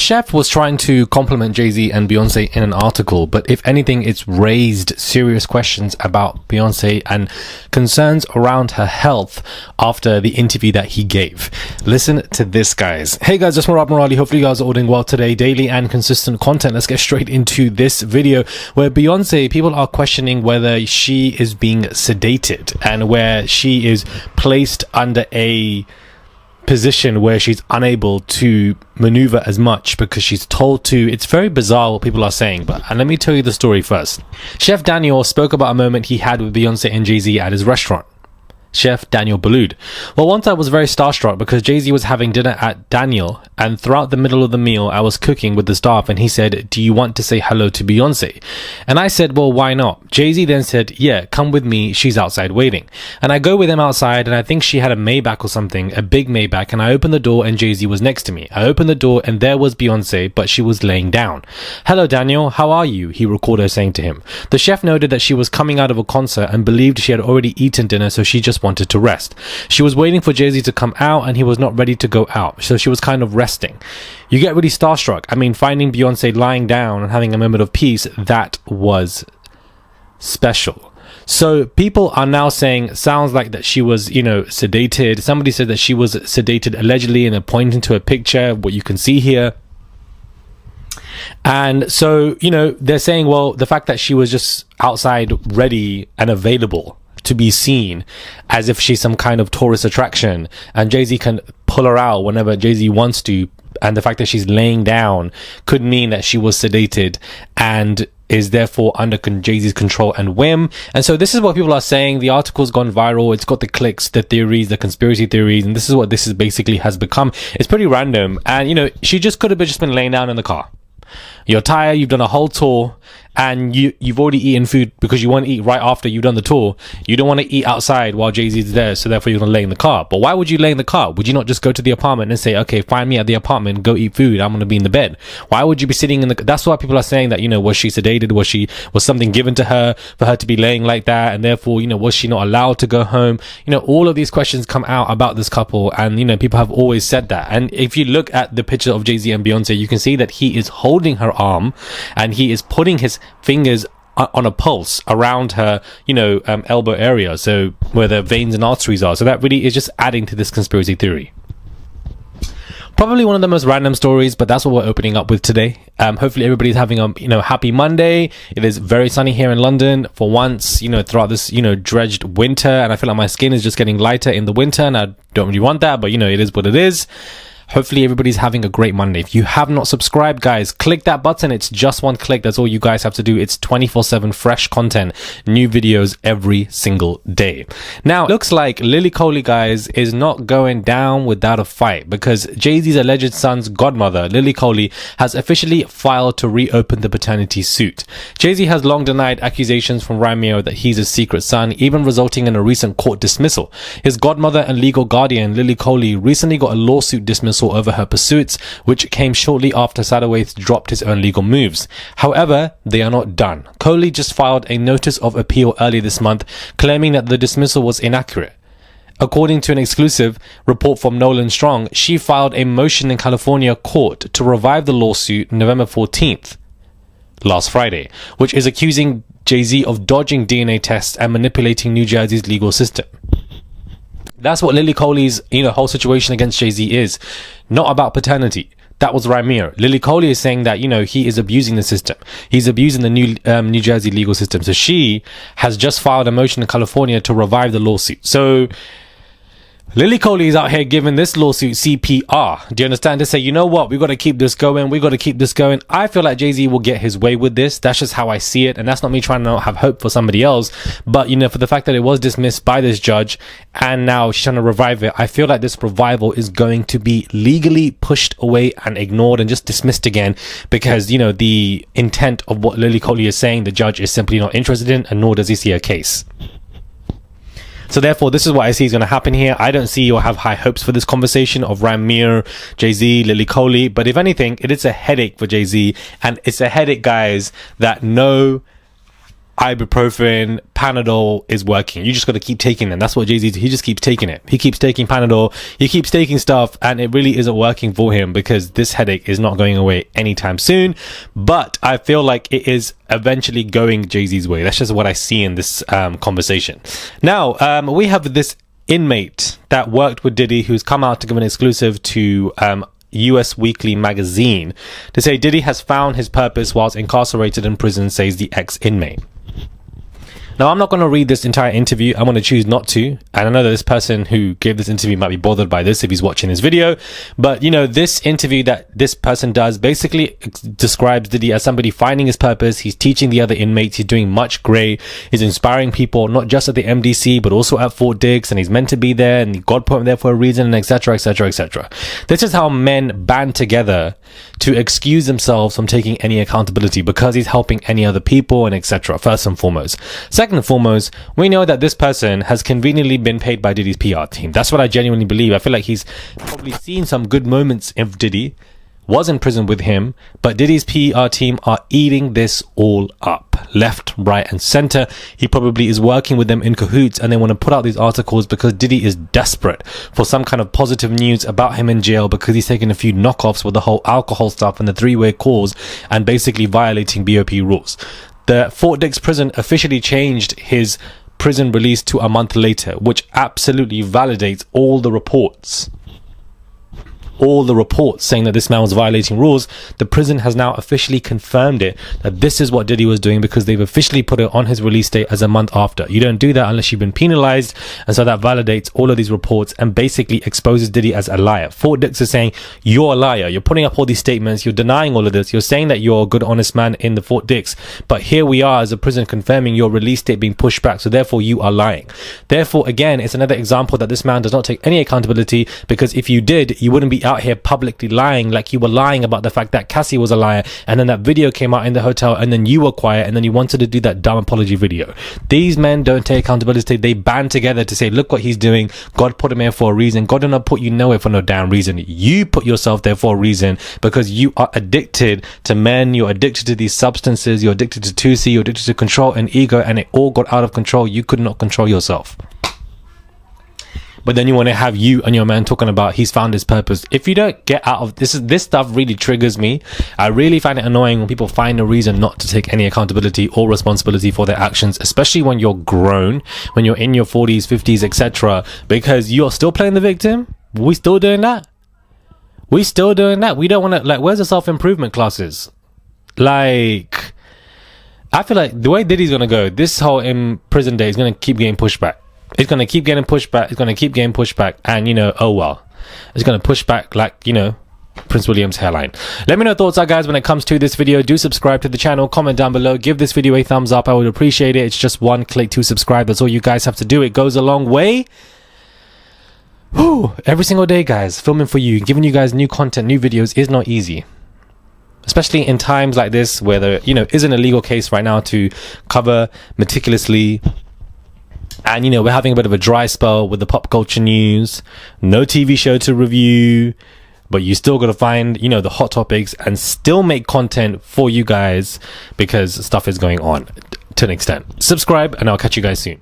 chef was trying to compliment Jay-Z and Beyonce in an article, but if anything, it's raised serious questions about Beyonce and concerns around her health after the interview that he gave. Listen to this, guys. Hey guys, just Murad Murali. Hopefully you guys are all doing well today. Daily and consistent content. Let's get straight into this video where Beyonce, people are questioning whether she is being sedated and where she is placed under a position where she's unable to maneuver as much because she's told to. It's very bizarre what people are saying, but let me tell you the story first. Chef Daniel spoke about a moment he had with Beyonce and Jay-Z at his restaurant. Chef Daniel Boulud. Well, once I was very starstruck because Jay-Z was having dinner at Daniel, and throughout the middle of the meal I was cooking with the staff, and he said, "Do you want to say hello to Beyonce?" And I said, "Well, why not?" Jay-Z then said, "Yeah, come with me, she's outside waiting." And I go with him outside, and I think she had a Maybach or something, a big Maybach, and I opened the door and Jay-Z was next to me. I opened the door and there was Beyonce, but she was laying down. "Hello Daniel, how are you?" he recalled her saying to him. The chef noted that she was coming out of a concert and believed she had already eaten dinner, so she just wanted to rest. She was waiting for Jay-Z to come out and he was not ready to go out, so she was kind of resting. You get really starstruck. I mean, finding Beyonce lying down and having a moment of peace, that was special. So people are now saying, sounds like that she was, sedated. Somebody said that she was sedated allegedly, and they're pointing to a picture, what you can see here. And so, they're saying, well, the fact that she was just outside ready and available to be seen as if she's some kind of tourist attraction, and Jay-Z can pull her out whenever Jay-Z wants to, and the fact that she's laying down could mean that she was sedated and is therefore under Jay-Z's control and whim. And so this is what people are saying. The article's gone viral. It's got the clicks, the theories, the conspiracy theories, and this is what this is basically has become. It's pretty random. And she just could have just been laying down in the car. You're tired, you've done a whole tour, and you've already eaten food because you want to eat right after you've done the tour. You don't want to eat outside while Jay-Z's there, so therefore you're going to lay in the car. But why would you lay in the car? Would you not just go to the apartment and say, okay, find me at the apartment, go eat food, I'm going to be in the bed? Why would you be sitting in the... That's why people are saying that, was she sedated? Was something given to her for her to be laying like that? And therefore, was she not allowed to go home? All of these questions come out about this couple, and, people have always said that. And if you look at the picture of Jay-Z and Beyonce, you can see that he is holding her arm and he is putting his fingers on a pulse around her, elbow area, so where the veins and arteries are. So that really is just adding to this conspiracy theory. Probably one of the most random stories, but that's what we're opening up with today. Hopefully everybody's having a, happy Monday. It is very sunny here in London for once, throughout this, dredged winter, and I feel like my skin is just getting lighter in the winter, and I don't really want that, but it is what it is. Hopefully everybody's having a great Monday. If you have not subscribed, guys, click that button. It's just one click. That's all you guys have to do. It's 24/7 fresh content, new videos every single day. Now, looks like Lily Coley, guys, is not going down without a fight, because Jay-Z's alleged son's godmother, Lily Coley, has officially filed to reopen the paternity suit. Jay-Z has long denied accusations from Ramiro that he's his secret son, even resulting in a recent court dismissal. His godmother and legal guardian, Lily Coley, recently got a lawsuit dismissal over her pursuits, which came shortly after Sedates dropped his own legal moves. However, they are not done. Coley just filed a notice of appeal early this month, claiming that the dismissal was inaccurate. According to an exclusive report from Nolan Strong, she filed a motion in California court to revive the lawsuit November 14th, last Friday, which is accusing Jay-Z of dodging DNA tests and manipulating New Jersey's legal system. That's what Lily Coley's, whole situation against Jay-Z is. Not about paternity. That was Ramiro. Lily Coley is saying that, he is abusing the system. He's abusing the New Jersey legal system. So she has just filed a motion in California to revive the lawsuit. So Lily Coley is out here giving this lawsuit CPR. Do you understand? To say, you know what, we got to keep this going. We got to keep this going. I feel like Jay-Z will get his way with this. That's just how I see it. And that's not me trying to have hope for somebody else. But, for the fact that it was dismissed by this judge and now she's trying to revive it, I feel like this revival is going to be legally pushed away and ignored and just dismissed again because, the intent of what Lily Coley is saying, the judge is simply not interested in, and nor does he see a case. So therefore, this is what I see is going to happen here. I don't see or have high hopes for this conversation of Ramiro, Jay-Z, Lily Coley. But if anything, it is a headache for Jay-Z. And it's a headache, guys, that no ibuprofen, Panadol is working. You just got to keep taking them. That's what Jay-Z, he just keeps taking it. He keeps taking Panadol, he keeps taking stuff, and it really isn't working for him because this headache is not going away anytime soon. But I feel like it is eventually going Jay-Z's way. That's just what I see in this conversation. Now, we have this inmate that worked with Diddy who's come out to give an exclusive to US Weekly magazine to say Diddy has found his purpose whilst incarcerated in prison, says the ex-inmate. Now, I'm not going to read this entire interview. I'm going to choose not to. And I know that this person who gave this interview might be bothered by this if he's watching this video. But, you know, this interview that this person does basically describes Diddy as somebody finding his purpose. He's teaching the other inmates. He's doing much great. He's inspiring people, not just at the MDC, but also at Fort Dix. And he's meant to be there. And God put him there for a reason, and etc., etc., etc. This is how men band together to excuse themselves from taking any accountability because he's helping any other people and etc. First and foremost. Second and foremost, we know that this person has conveniently been paid by Diddy's PR team. That's what I genuinely believe. I feel like he's probably seen some good moments of Diddy, was in prison with him, but Diddy's PR team are eating this all up, left, right, and center. He probably is working with them in cahoots, and they want to put out these articles because Diddy is desperate for some kind of positive news about him in jail because he's taken a few knockoffs with the whole alcohol stuff and the three-way calls and basically violating BOP rules. The Fort Dix prison officially changed his prison release to a month later, which absolutely validates all the reports saying that this man was violating rules. The prison has now officially confirmed it, that this is what Diddy was doing because they've officially put it on his release date as a month after. You don't do that unless you've been penalized, and so that validates all of these reports and basically exposes Diddy as a liar. Fort Dix is saying, you're a liar. You're putting up all these statements. You're denying all of this. You're saying that you're a good, honest man in the Fort Dix, but here we are as a prison confirming your release date being pushed back, so therefore you are lying. Therefore, again, it's another example that this man does not take any accountability, because if you did, you wouldn't be out here publicly lying like you were lying about the fact that Cassie was a liar, and then that video came out in the hotel, and then you were quiet, and then you wanted to do that dumb apology video. These men don't take accountability. They band together to say, look what he's doing. God put him here for a reason. God did not put you nowhere for no damn reason. You put yourself there for a reason because you are addicted to men. You're addicted to these substances. You're addicted to 2C. You're addicted to control and ego, and it all got out of control. You could not control yourself. But then you want to have you and your man talking about he's found his purpose. If you don't get out of this stuff really triggers me. I really find it annoying when people find a reason not to take any accountability or responsibility for their actions, especially when you're grown, when you're in your 40s, 50s, etc. Because you're still playing the victim. We still doing that? We still doing that? We don't want to, like, where's the self-improvement classes? Like, I feel like the way Diddy's going to go, this whole in prison day is going to keep getting pushed back. It's going to keep getting pushed back. It's going to keep getting pushed back. And, you know, oh well. It's going to push back like, you know, Prince William's hairline. Let me know your thoughts are, guys, when it comes to this video. Do subscribe to the channel. Comment down below. Give this video a thumbs up. I would appreciate it. It's just one click to subscribe. That's all you guys have to do. It goes a long way. Whew. Every single day, guys. Filming for you. Giving you guys new content, new videos is not easy. Especially in times like this where there, you know, isn't a legal case right now to cover meticulously. And, you know, we're having a bit of a dry spell with the pop culture news. No TV show to review. But you still got to find, you know, the hot topics and still make content for you guys because stuff is going on to an extent. Subscribe and I'll catch you guys soon.